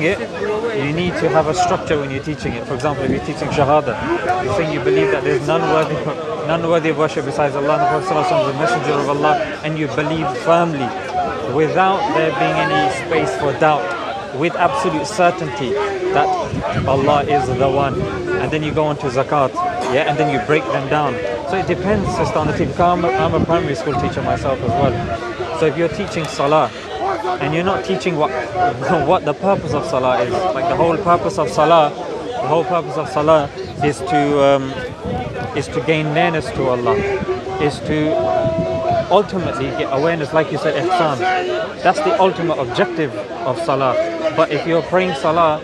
it, you need to have a structure when you're teaching it. For example, if you're teaching Shahada, you're saying you believe that there's none worthy of worship besides Allah, and the Prophet ﷺ is the messenger of Allah, and you believe firmly, without there being any space for doubt, with absolute certainty that Allah is the one. And then you go on to zakat, yeah, and then you break them down. So it depends just on the teacher. I'm a primary school teacher myself as well. So if you're teaching Salah, and you're not teaching what the purpose of Salah is, like the whole purpose of Salah is to gain nearness to Allah, is to ultimately get awareness, like you said, ihsan. That's the ultimate objective of Salah. But if you're praying Salah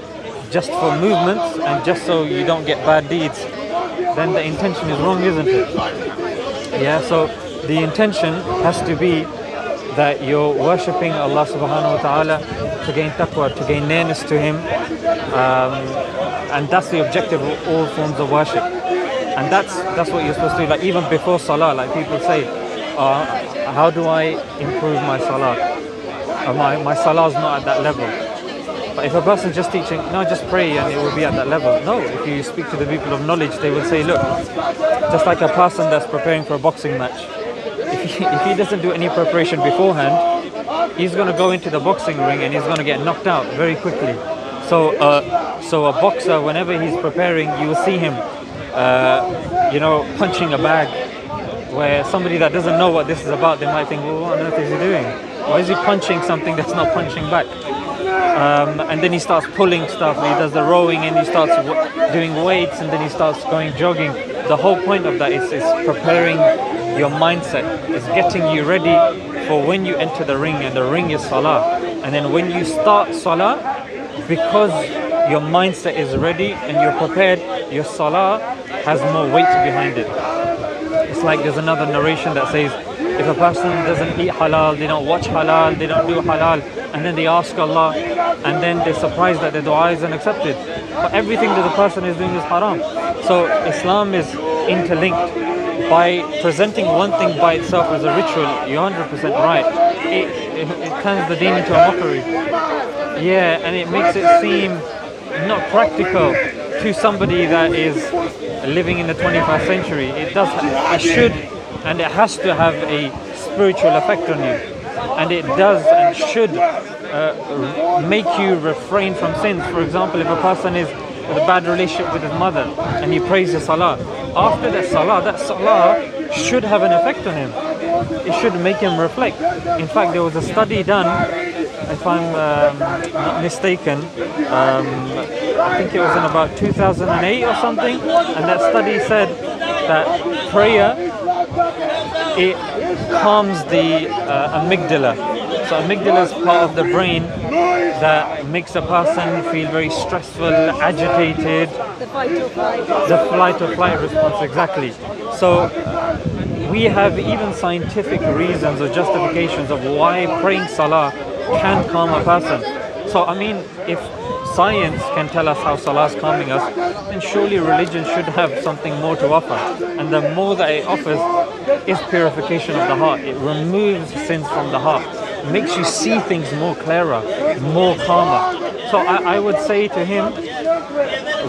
just for movements and just so you don't get bad deeds, then the intention is wrong, isn't it? Yeah, so the intention has to be that you're worshipping Allah subhanahu wa ta'ala to gain taqwa, to gain nearness to Him, and that's the objective of all forms of worship. And that's what you're supposed to do. Like even before Salah, like people say, how do I improve my Salah? My Salah's not at that level. But if a person's just teaching, no, just pray and it will be at that level. No, if you speak to the people of knowledge, they will say, look, just like a person that's preparing for a boxing match, if he doesn't do any preparation beforehand, he's going to go into the boxing ring and he's going to get knocked out very quickly. So a boxer, whenever he's preparing, you will see him, punching a bag, where somebody that doesn't know what this is about, they might think, well, what on earth is he doing? Why is he punching something that's not punching back? And then he starts pulling stuff, and he does the rowing, and he starts doing weights, and then he starts going jogging. The whole point of that is preparing your mindset, is getting you ready for when you enter the ring, and the ring is Salah. And then when you start Salah, because your mindset is ready and you're prepared, your Salah has more weight behind it. It's like there's another narration that says, if a person doesn't eat halal, they don't watch halal, they don't do halal, and then they ask Allah, and then they're surprised that their dua isn't accepted. But everything that the person is doing is haram. So Islam is interlinked. By presenting one thing by itself as a ritual, you're 100% right. It turns the deen into a mockery. Yeah, and it makes it seem not practical to somebody that is living in the 21st century. It should and it has to have a spiritual effect on you. And it does and should make you refrain from sins. For example, if a person is with a bad relationship with his mother and he prays the Salah, after that Salah should have an effect on him. It should make him reflect. In fact, there was a study done, if I'm not mistaken, I think it was in about 2008 or something, and that study said that prayer, it calms the amygdala. So amygdala is part of the brain that makes a person feel very stressful, agitated. The fight or flight. The flight or flight response, exactly. So we have even scientific reasons or justifications of why praying Salah can calm a person. So I mean, if science can tell us how Salah is calming us, then surely religion should have something more to offer. And the more that it offers is purification of the heart. It removes sins from the heart. It makes you see things more clearer, more calmer. So I would say to him,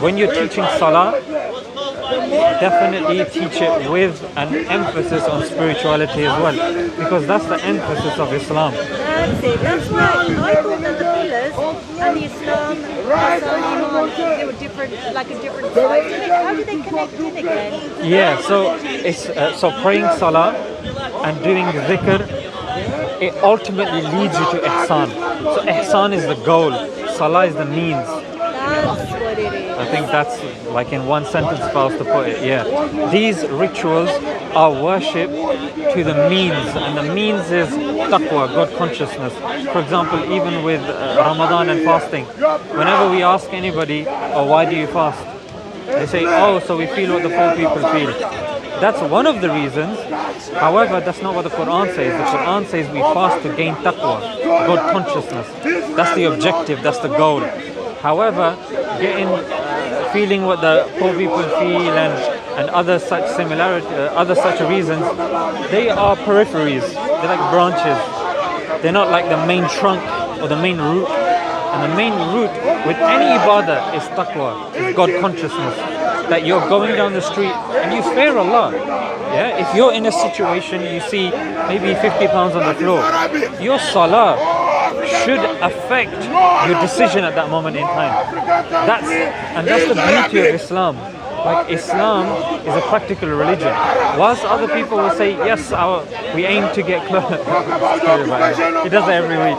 when you're teaching Salah, definitely teach it with an emphasis on spirituality as well, because that's the emphasis of Islam. That's it. That's why I thought that the pillars and the Islam, they were different, like a different side to it. How do they connect in again? Yeah, so it's praying Salah and doing dhikr, it ultimately leads you to ihsan. So ihsan is the goal, Salah is the means. That's what it is. I think that's like in one sentence if I was to put it, yeah. These rituals are worship to the means, and the means is taqwa, God consciousness. For example, even with Ramadan and fasting, whenever we ask anybody, oh, why do you fast? They say, oh, so we feel what the poor people feel. That's one of the reasons. However, that's not what the Quran says. The Quran says we fast to gain taqwa, God consciousness. That's the objective, that's the goal. However, feeling what the poor people feel and other such reasons, they are peripheries. They're like branches. They're not like the main trunk or the main root. And the main root with any ibadah is taqwa, is God consciousness. That you're going down the street and you fear Allah. Yeah, if you're in a situation you see maybe 50 pounds on the floor, your salah should affect your decision at that moment in time. That's the beauty of Islam. Like Islam is a practical religion. Whilst other people will say, yes, we aim to get close. He does that every week.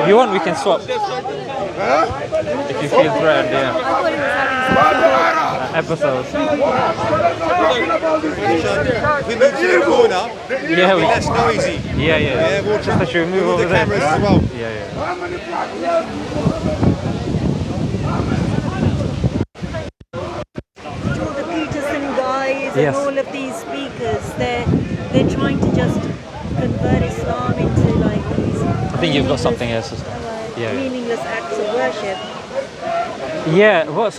If you want, we can swap. If you feel threatened, yeah. Episodes. We move to the corner, Yeah, less noisy. yeah. We'll Just that you move move over the there. cameras as well. Yeah. All the Peterson guys Yes. and all of these speakers, they're trying to just convert Islam into like these. I think you've got something else. Yeah. Meaningless acts of worship. Yeah, what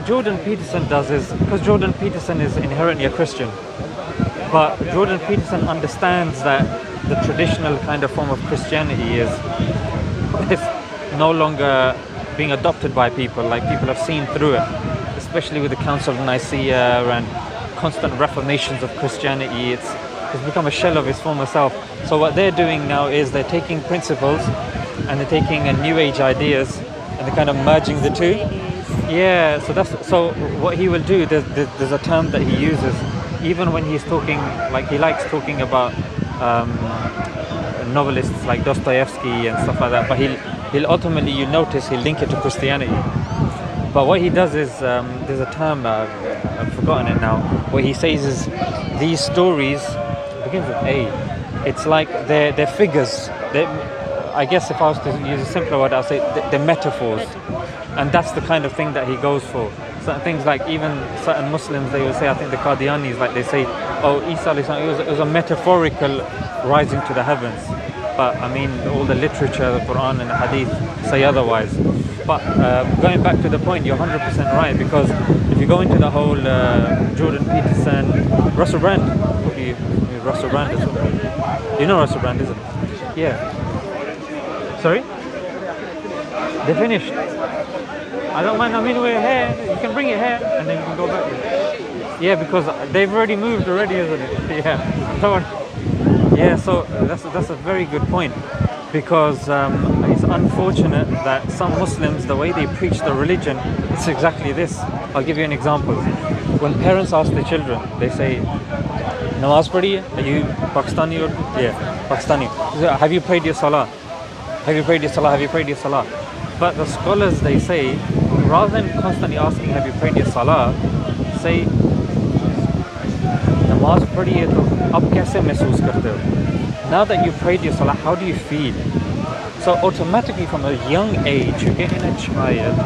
Jordan Peterson does is, because Jordan Peterson is inherently a Christian, but Jordan Peterson understands that the traditional kind of form of Christianity is no longer being adopted by people, like people have seen through it, especially with the Council of Nicaea and constant reformations of Christianity. It's become a shell of its former self. So what they're doing now is they're taking principles and they're taking new age ideas and they're kind of merging the two. Yeah, so what he will do, there's a term that he uses, even when he's talking, like he likes talking about novelists like Dostoevsky and stuff like that, but he'll ultimately, you notice, he'll link it to Christianity. But what he does is, there's a term, I've forgotten it now, what he says is these stories, it begins with A, it's like they're figures. I guess if I was to use a simpler word, I'd say they're metaphors. And that's the kind of thing that he goes for. Certain things like even certain Muslims, they will say, I think the Qadianis, like they say, oh, Isa it was a metaphorical rising to the heavens. But I mean, all the literature, the Quran and the Hadith say otherwise. But going back to the point, you're 100% right, because if you go into the whole Jordan Peterson, Russell Brand, Russell Brand as well. You know Russell Brand, isn't it? Yeah. Sorry? They're finished. I don't mind. I mean, we're here. You can bring it here, and then you can go back. Yeah, because they've already moved already, isn't it? Yeah. Come on. Yeah. So that's a very good point, because it's unfortunate that some Muslims, the way they preach the religion, it's exactly this. I'll give you an example. When parents ask their children, they say, "Namaz padhi? Are you Pakistani or yeah, Pakistani? Have you prayed your salah? Have you prayed your salah? Have you prayed your salah?" But the scholars, they say, rather than constantly asking, have you prayed your salah, say, namaz padhi hai to ab kaise mehsoos karte ho? Now that you've prayed your salah, how do you feel? So automatically from a young age, you're getting a child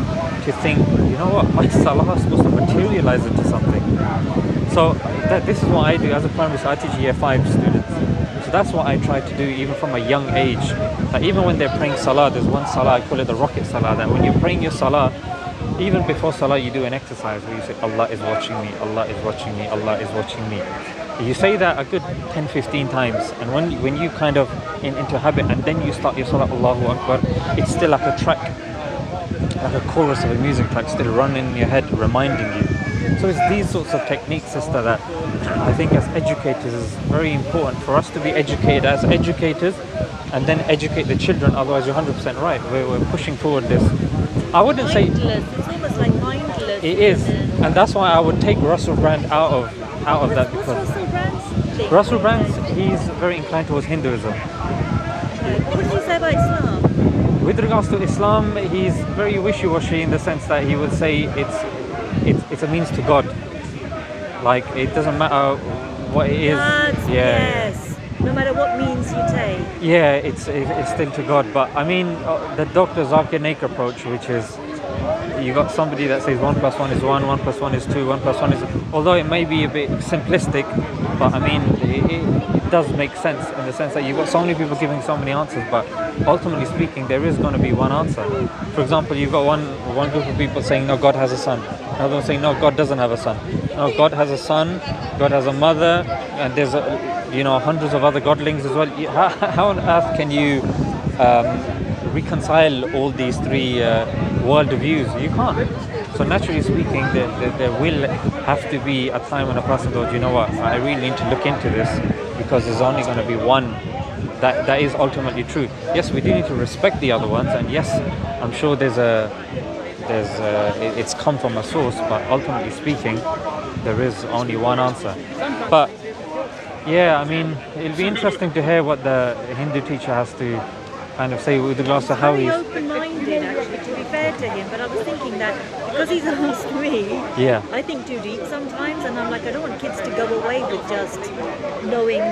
to think, you know what, my salah is supposed to materialize into something. So this is what I do as a primary school. I teach year 5 students. So that's what I try to do even from a young age. Like even when they're praying salah, there's one salah, I call it the rocket salah, that when you're praying your salah, even before salah you do an exercise where you say, Allah is watching me, Allah is watching me, Allah is watching me. You say that a good 10-15 times, and when you kind of into habit, and then you start your salah, Allahu Akbar, it's still like a track, like a chorus of a music track still running in your head, reminding you. So it's these sorts of techniques, sister, that I think as educators is very important for us to be educated as educators and then educate the children. Otherwise, you're 100% right. We're pushing forward this. I wouldn't say Mindless. It's almost like mindless. it is, and that's why I would take Russell Brand out of that, What's because Russell Brand's thing? Russell Brand, he's very inclined towards Hinduism. What did he say about Islam? With regards to Islam, he's very wishy-washy in the sense that he would say it's a means to God. Like it doesn't matter what it is. Yes. No matter what means you take. Yeah, it's still to God. But I mean, the Dr. Zakir Naik approach, which is you got somebody that says 1 + 1 is 1, 1 + 1 is 2, 1 + 1 is. Although it may be a bit simplistic, but I mean it does make sense in the sense that you've got so many people giving so many answers. But ultimately speaking, there is going to be one answer. For example, you've got one group of people saying no, God has a son. Another one saying no, God doesn't have a son. No, God has a son, God has a mother, and there's hundreds of other godlings as well. How on earth can you reconcile all these three world views. You can't. So naturally speaking, there will have to be a time when a person goes, you know what, I really need to look into this because there's only going to be one that is ultimately true. Yes, we do need to respect the other ones, and yes, I'm sure it's come from a source, but ultimately speaking, there is only one answer. But yeah, I mean, it'll be interesting to hear what the Hindu teacher has to kind of say with regards to how Very he's. open-minded, actually, to be fair to him. But I was thinking that because he's asked me, Yeah. I think too deep sometimes, and I'm like, I don't want kids to go away with just knowing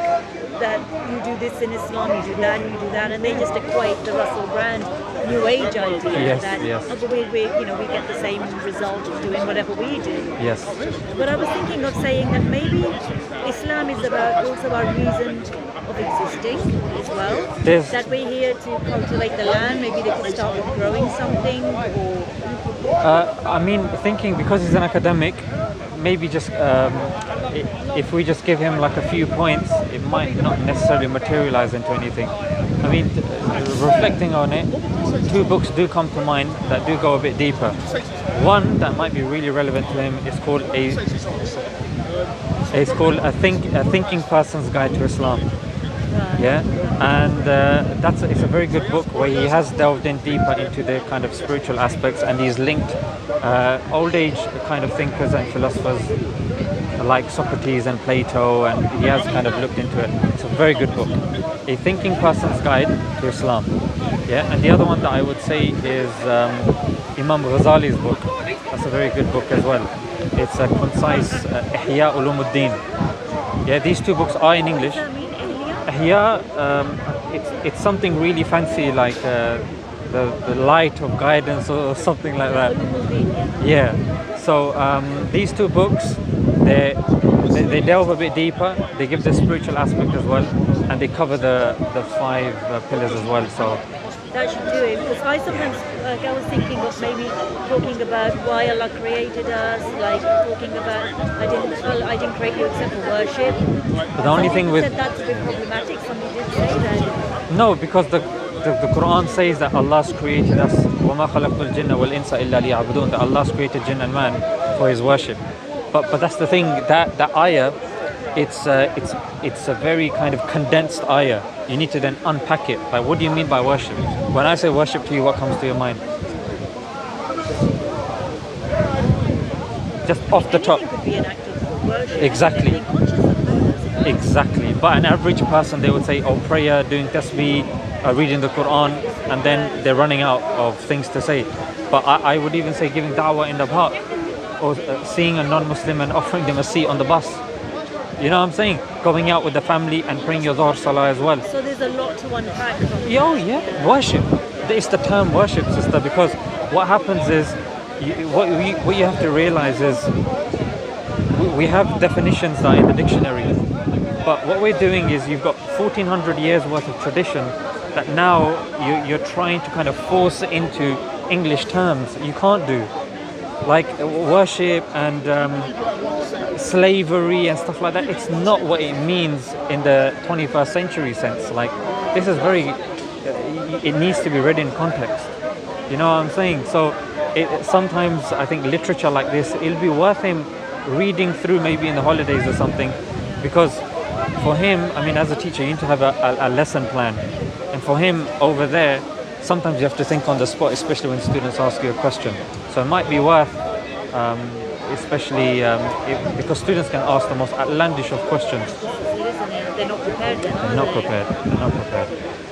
that you do this in Islam, you do that, you do that, and they just equate the Russell Brand New Age idea Yes, that yes. we get the same result of doing whatever we do. Yes. But I was thinking of saying that maybe Islam is also our reason of existing as well. There's- That we're here to cultivate the land. Maybe they could start with growing something, or I mean, thinking because he's an academic, maybe just if we just give him like a few points, it might not necessarily materialize into anything. I mean, reflecting on it, two books do come to mind that do go a bit deeper. One that might be really relevant to him is called a Thinking Person's Guide to Islam. Yeah, and it's a very good book where he has delved in deeper into the kind of spiritual aspects, and he's linked old age kind of thinkers and philosophers like Socrates and Plato, and he has kind of looked into it. It's a very good book, A Thinking Person's Guide to Islam. Yeah, and the other one that I would say is Imam Ghazali's book. That's a very good book as well. It's a concise Ihya Ulumuddin. Yeah, these two books are in English. does that mean Elia? Here, it's something really fancy like the light of guidance or something like that. Yeah. So these two books, they delve a bit deeper. They give the spiritual aspect as well, and they cover the five pillars as well. So That should do it, because I sometimes I was thinking of maybe talking about why Allah created us, like talking about I didn't create you except for worship. But the only Some thing people with said that's a bit problematic. Somebody did say that. no, because the Quran says that Allah's created us. وَمَا خَلَقْتُ الْجِنَّ وَالْإِنسَ إِلَّا لِيَعْبُدُونَ. That Allah's created jinn and man for His worship. But that's the thing, that ayah, it's a very kind of condensed ayah. You need to then unpack it. Like, what do you mean by worship? When I say worship to you, what comes to your mind? Just off the top. Anything could be an act of worship. Exactly. Being conscious of that. Exactly. But an average person, they would say, oh, prayer, doing tasbih, reading the Quran, and then they're running out of things to say. But I would even say giving da'wah in the park, or seeing a non-Muslim and offering them a seat on the bus. You know what I'm saying? Going out with the family and praying your Dhuhr Salah as well. So there's a lot to unpack from Yeah, worship. It's the term worship, sister, because what happens is, what you have to realize is, we have definitions that are in the dictionary, but what we're doing is you've got 1400 years worth of tradition that now you're trying to kind of force into English terms. You can't do. Like worship and slavery and stuff like that, it's not what it means in the 21st century sense. Like, this is very, it needs to be read in context. You know what I'm saying? So sometimes I think literature like this, it'll be worth him reading through maybe in the holidays or something, because for him, I mean, as a teacher, you need to have a lesson plan. And for him over there, sometimes you have to think on the spot, especially when students ask you a question. So it might be worth, especially because students can ask the most outlandish of questions. They're not prepared then, are They're not they? prepared. They're not prepared.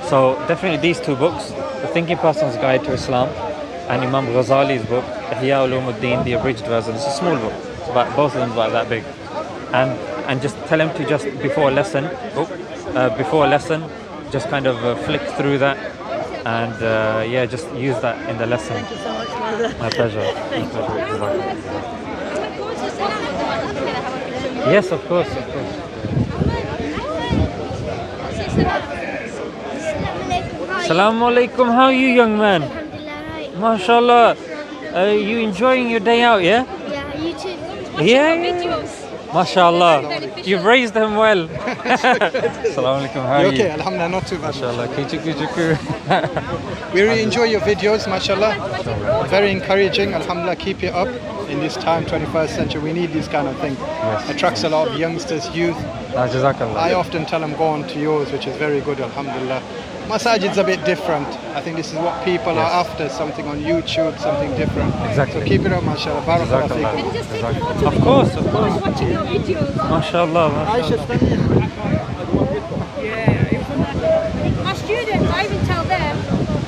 So definitely these two books, The Thinking Person's Guide to Islam and Imam Ghazali's book, Ihya Ulumuddin, the abridged version. It's a small book, but both of them are about that big. And just tell him to just before a lesson, just kind of flick through that, and just use that in the lesson. Thank you so much, Mother. My pleasure. My pleasure. Yes, of course, of course. Assalamu alaikum. How are you, young man? MashaAllah. You enjoying your day out, yeah? Yeah, you too. Yeah. MashaAllah. You've raised them well. Assalamu alaikum. How are You you? okay? Alhamdulillah, not too bad. MashaAllah. Kichuku. We really enjoy your videos, mashallah. Very encouraging, alhamdulillah. Keep it up in this time, 21st century. We need this kind of thing. Yes. Attracts a lot of youngsters, youth. Jazakallah. I often tell them go on to yours, which is very good, alhamdulillah. Masajid's a bit different. I think this is what people are after, something on YouTube, something different. Exactly. So keep it up, mashallah. Barakallah Jazakallah. feekum. Just take a photo. Of course, of I was course. watching your videos. MashaAllah. Aisha, MashaAllah. stand here. My students, I even tell them,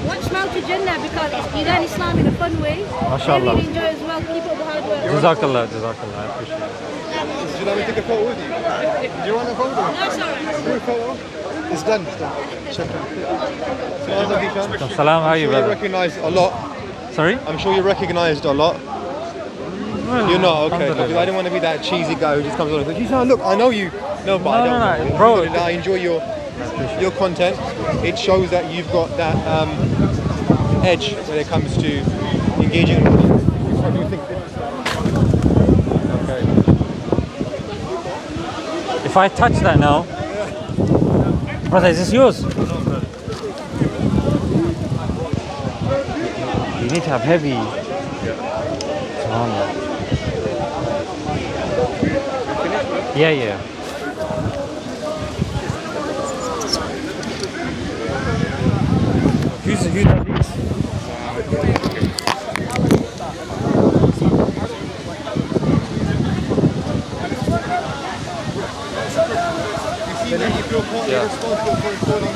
watch 2Jannah because you learn Islam in a fun way. MashaAllah. They really enjoy it as well. Keep up the hard work. Jazakallah. Jazakallah. I appreciate it. Should I take a photo with you? Do you want a photo? No, it's alright. Do a photo? It's done. It's done. Shukran. Salam. How are you, You're brother? recognized a lot. Sorry? I'm sure you're recognized a lot. You're not, okay. Because I don't want to be that cheesy guy who just comes on and says, "You look, I know you." No, but I don't. No, bro. I enjoy your content. It shows that you've got that edge when it comes to engaging. What do you think? Okay. If I touch that now, brother, is this yours? You need to have heavy. Subhanallah. Yeah. Who's that? You feel responsible for